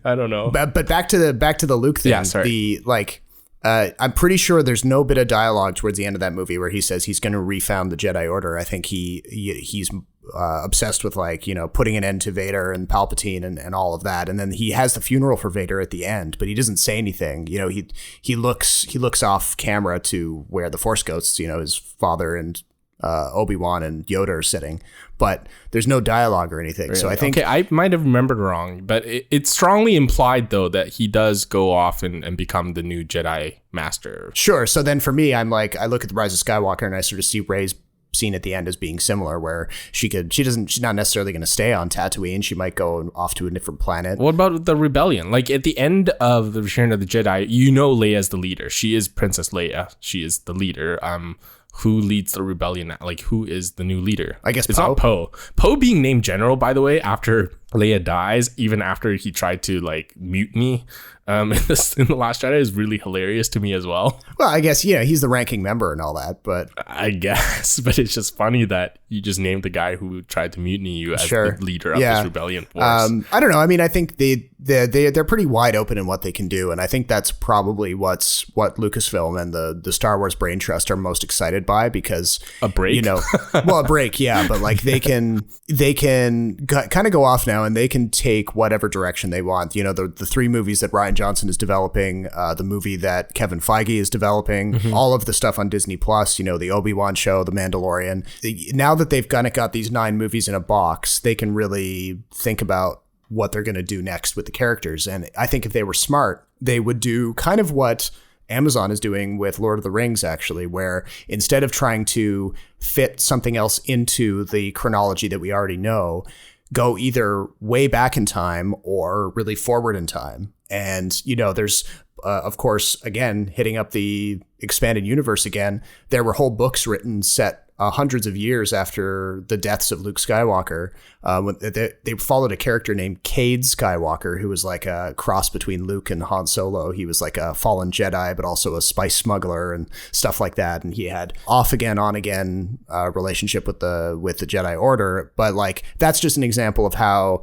I don't know. But back to the Luke thing. Yeah, sorry. I'm pretty sure there's no bit of dialogue towards the end of that movie where he says he's going to refound the Jedi Order. I think he's obsessed with putting an end to Vader and Palpatine and all of that. And then he has the funeral for Vader at the end, but he doesn't say anything. He looks off camera to where the Force ghosts, his father and Obi-Wan and Yoda are sitting, but there's no dialogue or anything. Really? So I think I might have remembered wrong, but it's strongly implied though that he does go off and become the new Jedi Master. Sure. So then for me, I'm like, I look at the Rise of Skywalker and I sort of see Rey's scene at the end as being similar, where she's not necessarily going to stay on Tatooine. She might go off to a different planet. What about the rebellion? Like at the end of the Return of the Jedi, Leia's the leader. She is Princess Leia. She is the leader. Who leads the rebellion? Like, who is the new leader? I guess it's Poe. Not Poe. Poe being named general, by the way, after Leia dies, even after he tried to like mutiny in the Last Jedi, is really hilarious to me as well. Well, I guess, he's the ranking member and all that, but I guess, but it's just funny that you just named the guy who tried to mutiny you as the leader of this rebellion force. I don't know. I mean, I think they're pretty wide open in what they can do, and I think that's probably what Lucasfilm and the Star Wars Brain Trust are most excited by, because a break, a break, yeah, but like they can kind of go off now, and they can take whatever direction they want. The 3 movies that Rian Johnson is developing, the movie that Kevin Feige is developing, all of the stuff on Disney Plus, the Obi-Wan show, The Mandalorian. Now that they've kind of got these 9 movies in a box, they can really think about what they're going to do next with the characters. And I think if they were smart, they would do kind of what Amazon is doing with Lord of the Rings, actually, where instead of trying to fit something else into the chronology that we already know, go either way back in time or really forward in time. And, there's, of course, again, hitting up the expanded universe again, there were whole books written set hundreds of years after the deaths of Luke Skywalker. They followed a character named Cade Skywalker, who was like a cross between Luke and Han Solo. He was like a fallen Jedi, but also a spice smuggler and stuff like that. And he had off again, on again relationship with the Jedi Order. But like, that's just an example of how,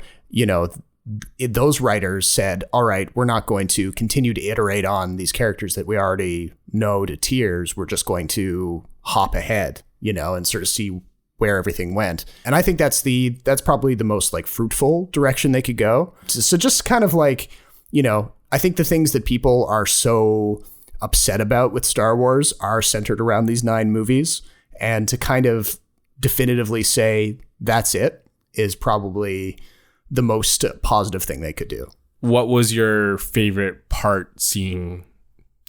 those writers said, all right, we're not going to continue to iterate on these characters that we already know to tears. We're just going to hop ahead, and sort of see where everything went. And I think that's probably the most like fruitful direction they could go. So just kind of like, I think the things that people are so upset about with Star Wars are centered around these 9 movies, and to kind of definitively say that's it is probably the most positive thing they could do. What was your favorite part seeing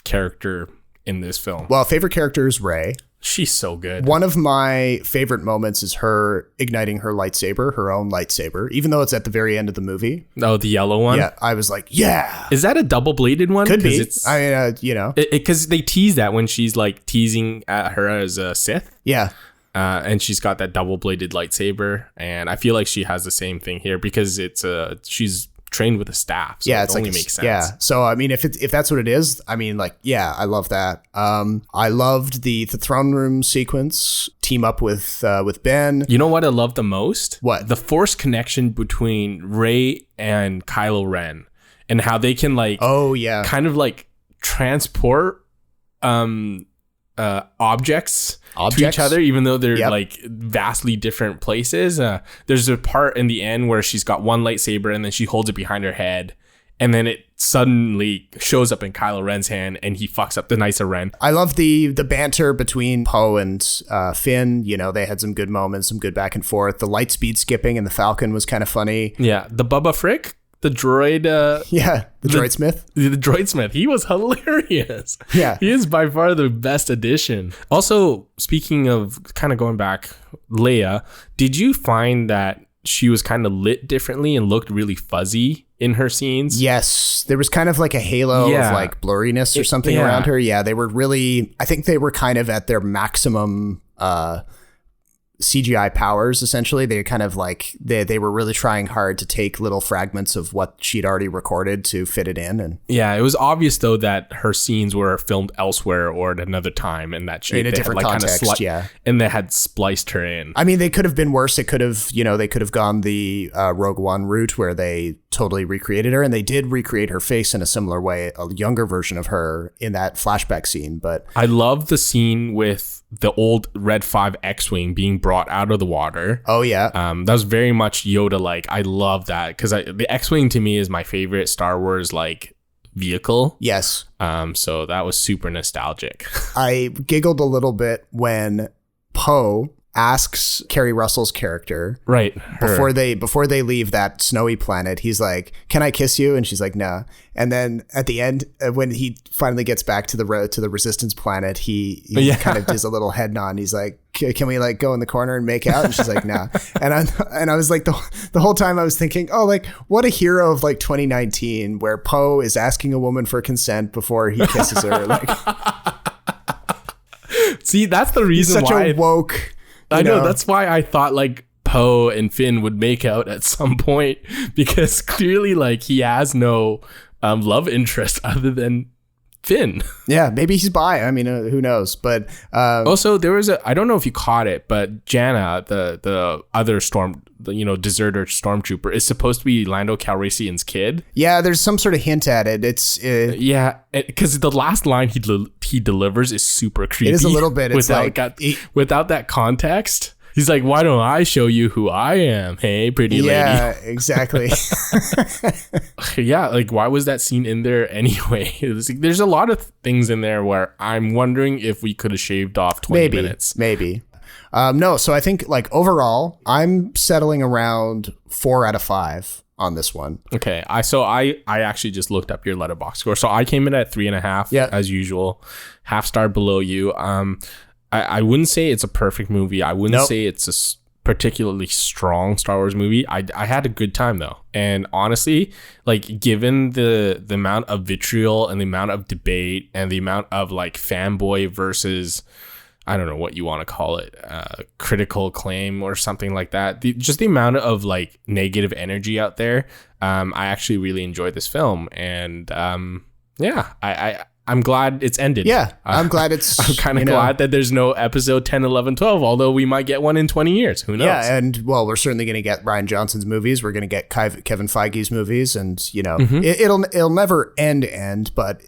character in this film? Well, favorite character is Rey. She's so good. One of my favorite moments is her igniting her lightsaber, her own lightsaber, even though it's at the very end of the movie. Oh, the yellow one? Yeah, I was like, yeah. Is that a double-bladed one? Could be. It's, Because they tease that when she's like teasing at her as a Sith. Yeah. And she's got that double-bladed lightsaber. And I feel like she has the same thing here because she's trained with a staff, so yeah, it only makes sense. Yeah, so I mean, if that's what it is, I mean, like, yeah, I love that. I loved the throne room sequence, team up with Ben. You know what I love the most? What? The Force connection between Rey and Kylo Ren, and how they can like, kind of like transport objects to each other, even though they're like vastly different places. There's a part in the end where she's got one lightsaber and then she holds it behind her head, and then it suddenly shows up in Kylo Ren's hand and he fucks up the nicer Ren. I love the banter between Poe and Finn. You know, they had some good moments, some good back and forth. The light speed skipping and the Falcon was kind of funny. Yeah, the Bubba Frick, the droid. The droid smith. The droid smith. He was hilarious. Yeah. He is by far the best addition. Also, speaking of kind of going back, Leia, did you find that she was kind of lit differently and looked really fuzzy in her scenes? Yes. There was kind of like a halo of like blurriness or something around her. Yeah. They were really, I think they were kind of at their maximum CGI powers, essentially. They kind of like they were really trying hard to take little fragments of what she'd already recorded to fit it in. And yeah, it was obvious though that her scenes were filmed elsewhere or at another time, and that she in a different context, and they had spliced her in. I mean, they could have been worse. It could have, they could have gone the Rogue One route where they totally recreated her, and they did recreate her face in a similar way, a younger version of her in that flashback scene. But I love the scene with the old Red 5 X-Wing being brought out of the water. Oh, yeah. That was very much Yoda-like. I love that because the X-Wing to me is my favorite Star Wars like vehicle. Yes. So that was super nostalgic. I giggled a little bit when Poe asks Kerry Russell's character, right, before they leave that snowy planet, he's like, "Can I kiss you?" And she's like, "No." And then at the end, when he finally gets back to the Resistance planet, he kind of does a little head nod. He's like, "Can we like go in the corner and make out?" And she's like, "No." And I was like, the whole time I was thinking, oh, like what a hero of like 2019, where Poe is asking a woman for consent before he kisses her. Like, see, that's the reason he's such why a woke. I know, that's why I thought like Poe and Finn would make out at some point, because clearly like he has no love interest other than Finn. Yeah, maybe he's bi. I mean, who knows? But also there was I don't know if you caught it, but Janna, the other deserter stormtrooper, is supposed to be Lando Calrissian's kid. Yeah, there's some sort of hint at it. It's because the last line he delivers is super creepy. It is a little bit. It's without that context. He's like, "Why don't I show you who I am? Hey, pretty lady." Yeah, exactly. Yeah, like why was that scene in there anyway? There's a lot of things in there where I'm wondering if we could have shaved off 20 minutes. Maybe. No, so I think like overall, I'm settling around 4 out of 5 on this one. Okay, I actually just looked up your Letterboxd score. So I came in at 3.5, as usual, half star below you. I wouldn't say it's a perfect movie. I wouldn't say it's a particularly strong Star Wars movie. I had a good time though, and honestly, like given the amount of vitriol and the amount of debate and the amount of like fanboy versus, I don't know what you want to call it, critical acclaim or something like that. Just the amount of like negative energy out there. I actually really enjoyed this film, and I'm glad it's ended. Yeah, I'm glad it's... I'm kind of glad that there's no episode 10, 11, 12, although we might get one in 20 years. Who knows? Yeah, and, well, we're certainly going to get Rian Johnson's movies. We're going to get Kevin Feige's movies, and, it'll never end, but,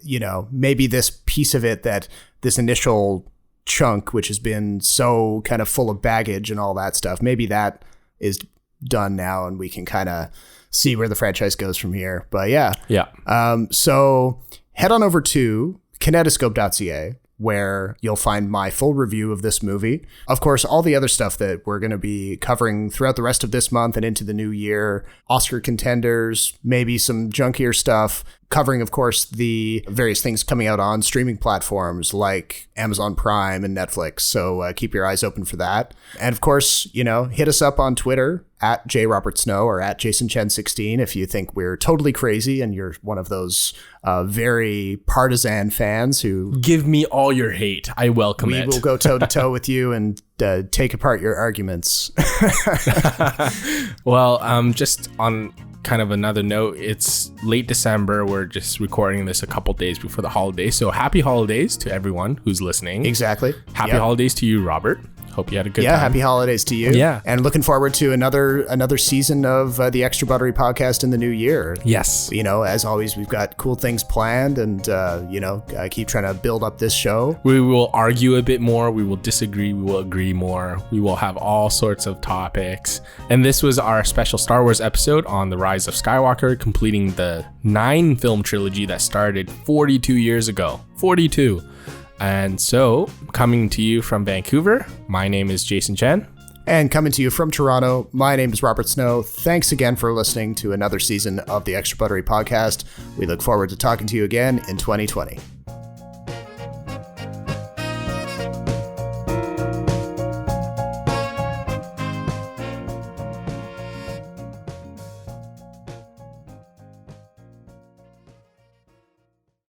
maybe this piece of it, that this initial chunk, which has been so kind of full of baggage and all that stuff, maybe that is done now, and we can kind of see where the franchise goes from here. But, yeah. So... head on over to kinetoscope.ca where you'll find my full review of this movie. Of course, all the other stuff that we're going to be covering throughout the rest of this month and into the new year, Oscar contenders, maybe some junkier stuff, covering, of course, the various things coming out on streaming platforms like Amazon Prime and Netflix. So keep your eyes open for that. And of course, hit us up on Twitter at JRobertSnow or at JasonChen16 if you think we're totally crazy and you're one of those very partisan fans who... Give me all your hate. I welcome it. We will go toe-to-toe with you and take apart your arguments. Well, just on kind of another note, it's late December. We're just recording this a couple days before the holidays. So happy holidays to everyone who's listening. Exactly. Happy holidays to you, Robert. Hope you had a good time. Yeah, happy holidays to you. Yeah. And looking forward to another season of the Extra Buttery podcast in the new year. Yes. As always, we've got cool things planned and, I keep trying to build up this show. We will argue a bit more. We will disagree. We will agree more. We will have all sorts of topics. And this was our special Star Wars episode on the Rise of Skywalker, completing the 9-film trilogy that started 42 years ago. 42. And so, coming to you from Vancouver, my name is Jason Chen. And coming to you from Toronto, my name is Robert Snow. Thanks again for listening to another season of the Extra Buttery podcast. We look forward to talking to you again in 2020.